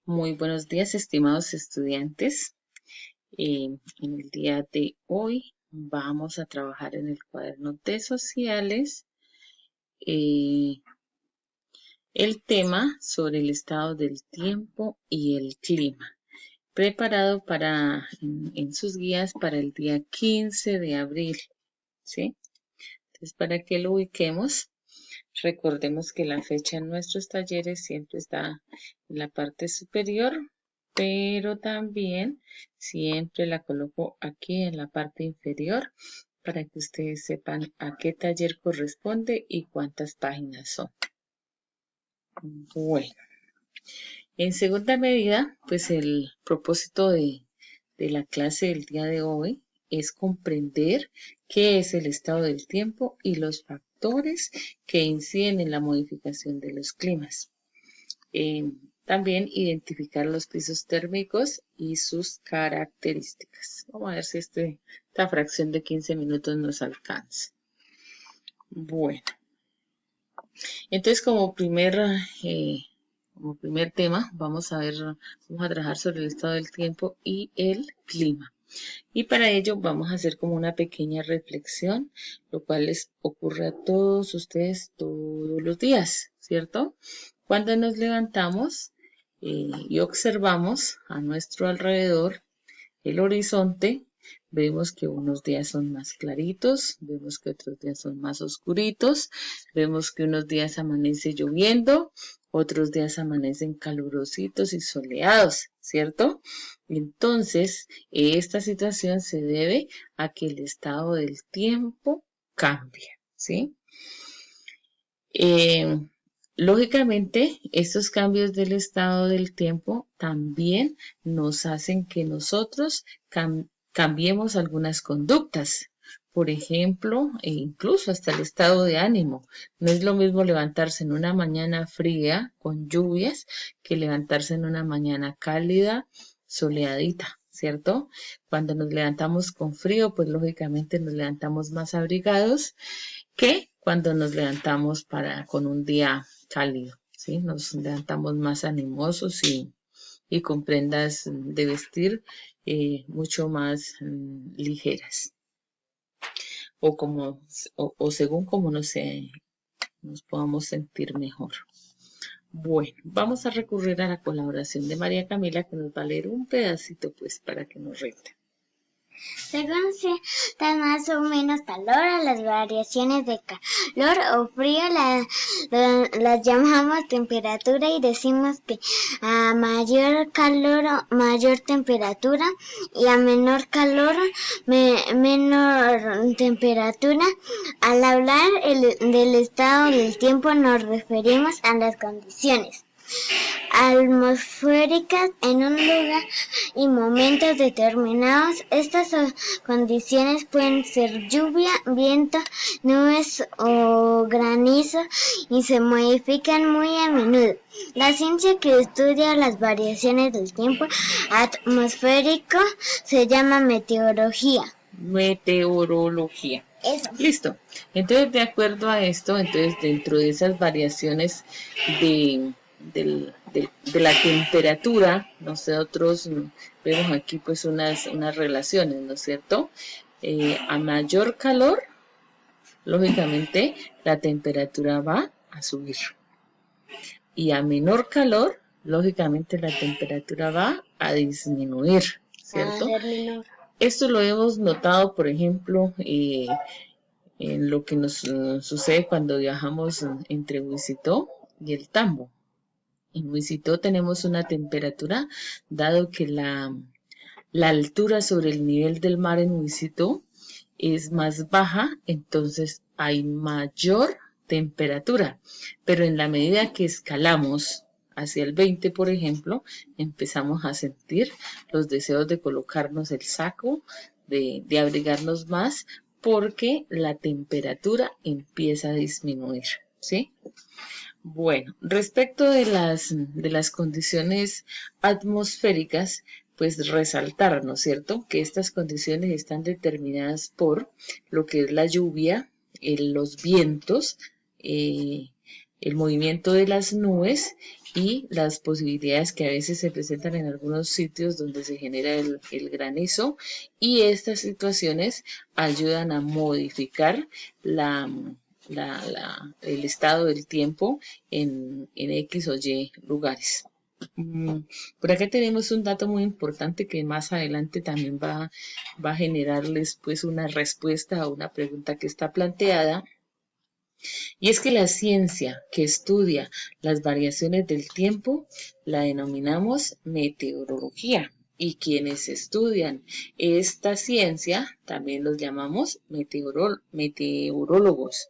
Muy buenos días, estimados estudiantes. En el día de hoy vamos a trabajar en el cuaderno de sociales eh, el tema sobre el estado del tiempo y el clima, preparado en sus guías para el día 15 de abril, ¿sí? Entonces, para que lo ubiquemos, recordemos que la fecha en nuestros talleres siempre está en la parte superior, pero también siempre la coloco aquí en la parte inferior para que ustedes sepan a qué taller corresponde y cuántas páginas son. Bueno, en segunda medida, pues el propósito de la clase del día de hoy es comprender qué es el estado del tiempo y los factores que inciden en la modificación de los climas. También identificar los pisos térmicos y sus características. Vamos a ver si esta fracción de 15 minutos nos alcanza. Bueno, entonces como primer tema vamos a trabajar sobre el estado del tiempo y el clima. Y para ello vamos a hacer como una pequeña reflexión, lo cual les ocurre a todos ustedes todos los días, ¿cierto? Cuando nos levantamos y observamos a nuestro alrededor el horizonte, vemos que unos días son más claritos, vemos que otros días son más oscuritos, vemos que unos días amanece lloviendo, otros días amanecen calurositos y soleados, ¿cierto? Entonces, esta situación se debe a que el estado del tiempo cambia, ¿sí? Eh, Lógicamente, estos cambios del estado del tiempo también nos hacen que nosotros cambiemos algunas conductas. Por ejemplo, e incluso hasta el estado de ánimo. No es lo mismo levantarse en una mañana fría con lluvias que levantarse en una mañana cálida, soleadita, ¿cierto? Cuando nos levantamos con frío, pues lógicamente nos levantamos más abrigados que cuando nos levantamos con un día cálido, ¿sí? Nos levantamos más animosos y con prendas de vestir mucho más ligeras o según como nos podamos sentir mejor. Bueno, vamos a recurrir a la colaboración de María Camila que nos va a leer un pedacito pues para que nos rente. Según ciertas más o menos calor, a las variaciones de calor o frío las llamamos temperatura y decimos que a mayor calor o mayor temperatura y a menor calor menor temperatura. Al hablar del estado del tiempo nos referimos a las condiciones atmosféricas en un lugar y momentos determinados. Estas condiciones pueden ser lluvia, viento, nubes o granizo y se modifican muy a menudo. La ciencia que estudia las variaciones del tiempo atmosférico se llama meteorología. Meteorología. Eso. Listo. Entonces, de acuerdo a esto, entonces dentro de esas variaciones de la temperatura, nosotros vemos aquí pues unas relaciones, ¿no es cierto? A mayor calor, lógicamente la temperatura va a subir. Y a menor calor, lógicamente la temperatura va a disminuir, ¿cierto? A ser menor. Esto lo hemos notado, por ejemplo, en lo que nos sucede cuando viajamos entre Huizito y el Tambo. En Huizito tenemos una temperatura, dado que la altura sobre el nivel del mar en Huizito es más baja, entonces hay mayor temperatura. Pero en la medida que escalamos hacia el 20, por ejemplo, empezamos a sentir los deseos de colocarnos el saco, de abrigarnos más, porque la temperatura empieza a disminuir, ¿sí? Bueno, respecto de las condiciones atmosféricas, pues resaltar, ¿no es cierto?, que estas condiciones están determinadas por lo que es la lluvia, los vientos, el movimiento de las nubes y las posibilidades que a veces se presentan en algunos sitios donde se genera el granizo, y estas situaciones ayudan a modificar el estado del tiempo en X o Y lugares. Por acá tenemos un dato muy importante que más adelante también va a generarles pues una respuesta a una pregunta que está planteada. Y es que la ciencia que estudia las variaciones del tiempo la denominamos meteorología. Y quienes estudian esta ciencia también los llamamos meteorólogos.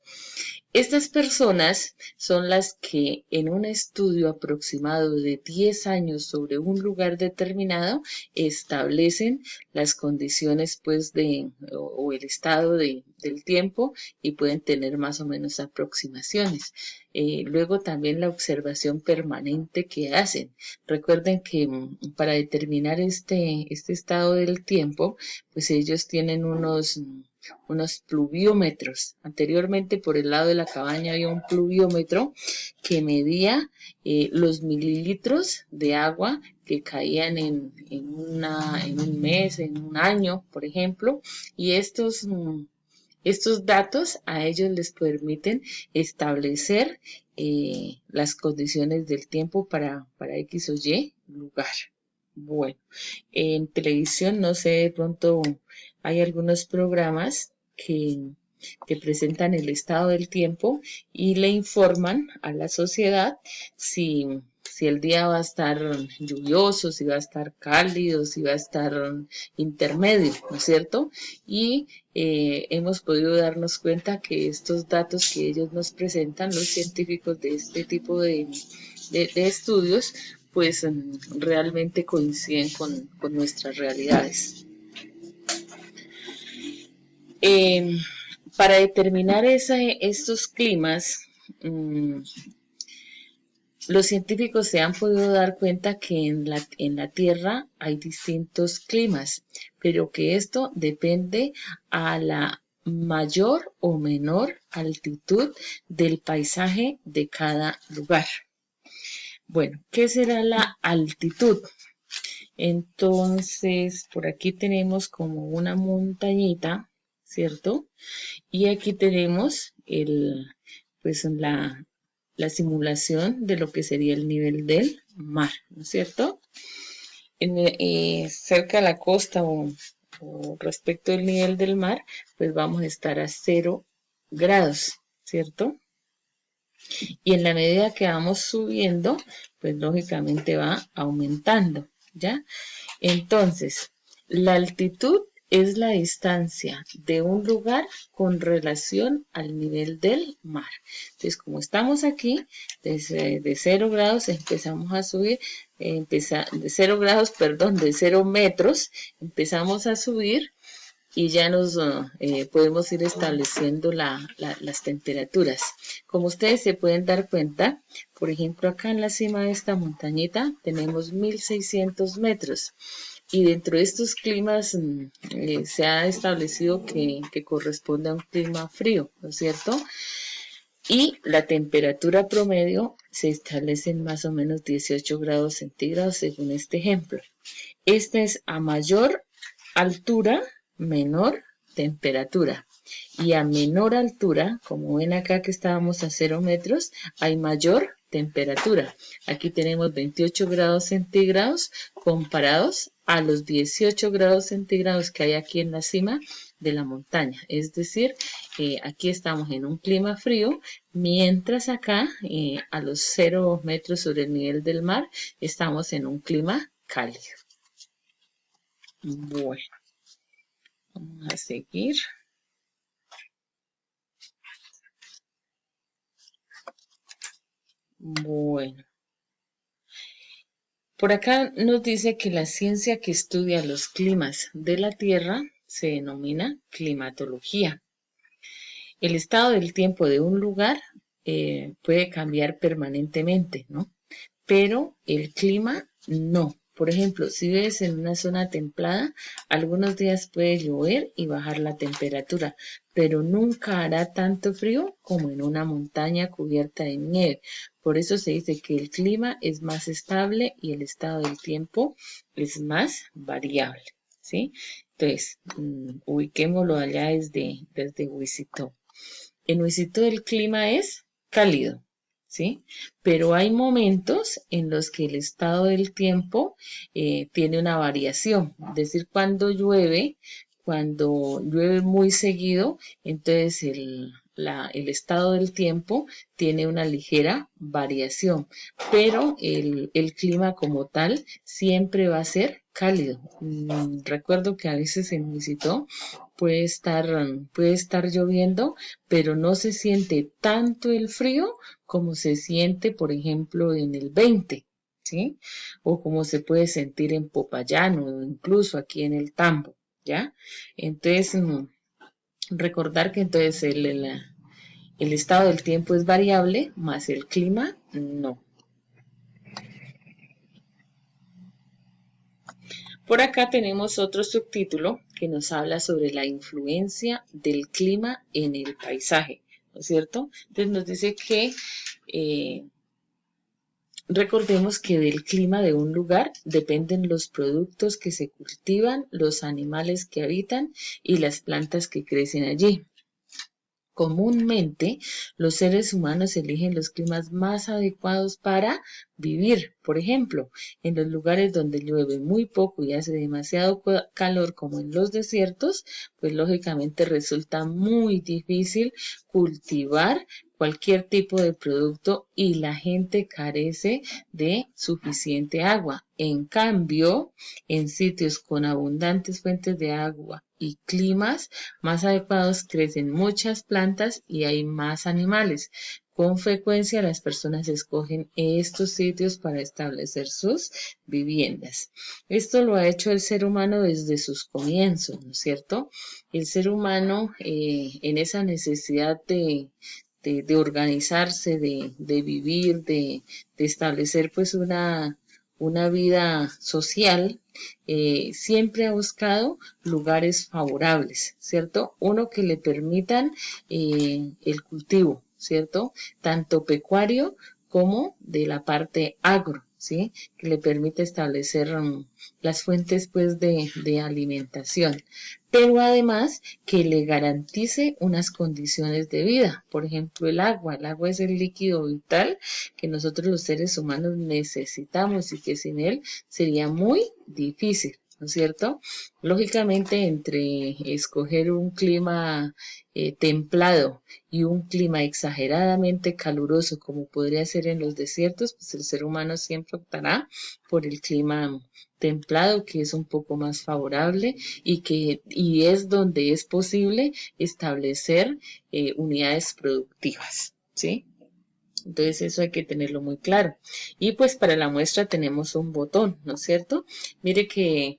Estas personas son las que en un estudio aproximado de 10 años sobre un lugar determinado establecen las condiciones pues o el estado del tiempo, y pueden tener más o menos aproximaciones. Luego también la observación permanente que hacen. Recuerden que para determinar este estado del tiempo, pues ellos tienen unos pluviómetros. Anteriormente por el lado de la cabaña había un pluviómetro que medía los mililitros de agua que caían en un mes, en un año, por ejemplo, y estos datos a ellos les permiten establecer las condiciones del tiempo para X o Y lugar. Bueno, en televisión, no sé, de pronto hay algunos programas que presentan el estado del tiempo y le informan a la sociedad si el día va a estar lluvioso, si va a estar cálido, si va a estar intermedio, ¿no es cierto? Y hemos podido darnos cuenta que estos datos que ellos nos presentan, los científicos de este tipo de estudios, pues realmente coinciden con nuestras realidades. Para determinar estos climas, los científicos se han podido dar cuenta que en la Tierra hay distintos climas, pero que esto depende a la mayor o menor altitud del paisaje de cada lugar. Bueno, ¿qué será la altitud? Entonces, por aquí tenemos como una montañita, ¿cierto? Y aquí tenemos pues la simulación de lo que sería el nivel del mar, ¿no es cierto? Cerca de la costa o respecto del nivel del mar, pues vamos a estar a 0 grados, ¿cierto? Y en la medida que vamos subiendo, pues lógicamente va aumentando, ¿ya? Entonces, la altitud es la distancia de un lugar con relación al nivel del mar. Entonces, como estamos aquí, de 0 grados empezamos a subir, de 0 grados, perdón, de 0 metros, empezamos a subir y ya nos podemos ir estableciendo las temperaturas. Como ustedes se pueden dar cuenta, por ejemplo, acá en la cima de esta montañita tenemos 1600 metros. Y dentro de estos climas se ha establecido que corresponde a un clima frío, ¿no es cierto? Y la temperatura promedio se establece en más o menos 18 grados centígrados según este ejemplo. Este es a mayor altura, menor temperatura. Y a menor altura, como ven acá que estábamos a 0 metros, hay mayor temperatura. Aquí tenemos 28 grados centígrados comparados a los 18 grados centígrados que hay aquí en la cima de la montaña. Es decir, aquí estamos en un clima frío, mientras acá a los 0 metros sobre el nivel del mar estamos en un clima cálido. Bueno, vamos a seguir. Bueno, por acá nos dice que la ciencia que estudia los climas de la Tierra se denomina climatología. El estado del tiempo de un lugar puede cambiar permanentemente, ¿no? Pero el clima no. Por ejemplo, si vives en una zona templada, algunos días puede llover y bajar la temperatura, pero nunca hará tanto frío como en una montaña cubierta de nieve. Por eso se dice que el clima es más estable y el estado del tiempo es más variable, ¿sí? Entonces, ubiquémoslo allá desde Huizito. En Huizito el clima es cálido, ¿sí? Pero hay momentos en los que el estado del tiempo tiene una variación. Es decir, cuando llueve muy seguido, entonces el estado del tiempo tiene una ligera variación, pero el clima como tal siempre va a ser cálido. Recuerdo que a veces en Visitó puede estar lloviendo, pero no se siente tanto el frío como se siente, por ejemplo, en el 20, ¿sí? O como se puede sentir en Popayán o incluso aquí en el Tambo, ¿ya? Entonces, recordar que entonces el estado del tiempo es variable, más el clima no. Por acá tenemos otro subtítulo que nos habla sobre la influencia del clima en el paisaje, ¿no es cierto? Entonces nos dice que recordemos que del clima de un lugar dependen los productos que se cultivan, los animales que habitan y las plantas que crecen allí. Comúnmente, los seres humanos eligen los climas más adecuados para vivir. Por ejemplo, en los lugares donde llueve muy poco y hace demasiado calor, como en los desiertos, pues lógicamente resulta muy difícil cultivar cualquier tipo de producto y la gente carece de suficiente agua. En cambio, en sitios con abundantes fuentes de agua y climas más adecuados crecen muchas plantas y hay más animales. Con frecuencia las personas escogen estos sitios para establecer sus viviendas. Esto lo ha hecho el ser humano desde sus comienzos, ¿no es cierto? El ser humano en esa necesidad de organizarse, de vivir, de establecer pues una vida social, siempre ha buscado lugares favorables, ¿cierto? Uno que le permitan el cultivo, ¿cierto? Tanto pecuario como de la parte agro, ¿sí? Que le permite establecer las fuentes pues de alimentación, pero además que le garantice unas condiciones de vida. Por ejemplo, el agua. El agua es el líquido vital que nosotros los seres humanos necesitamos y que sin él sería muy difícil, ¿no es cierto? Lógicamente, entre escoger un clima templado y un clima exageradamente caluroso, como podría ser en los desiertos, pues el ser humano siempre optará por el clima templado, que es un poco más favorable y es donde es posible establecer unidades productivas, ¿sí? Entonces eso hay que tenerlo muy claro. Y pues para la muestra tenemos un botón, ¿no es cierto? Mire que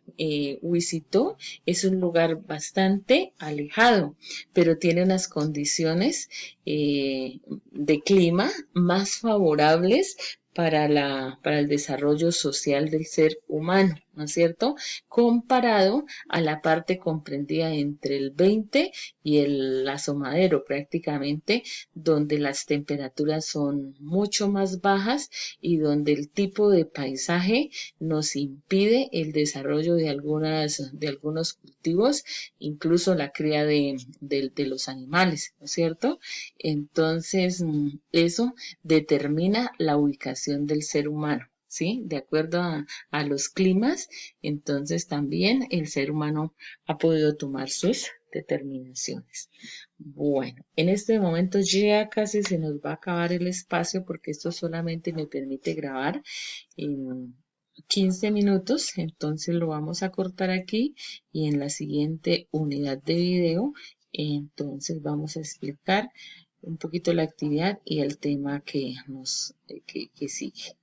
Huizito es un lugar bastante alejado, pero tiene unas condiciones de clima más favorables para el desarrollo social del ser humano, ¿no es cierto? Comparado a la parte comprendida entre el 20 y el asomadero prácticamente, donde las temperaturas son mucho más bajas y donde el tipo de paisaje nos impide el desarrollo de algunos cultivos, incluso la cría de los animales, ¿no es cierto? Entonces, eso determina la ubicación del ser humano. ¿Sí? De acuerdo a los climas, entonces también el ser humano ha podido tomar sus determinaciones. Bueno, en este momento ya casi se nos va a acabar el espacio porque esto solamente me permite grabar en 15 minutos, entonces lo vamos a cortar aquí y en la siguiente unidad de video, entonces vamos a explicar un poquito la actividad y el tema que sigue.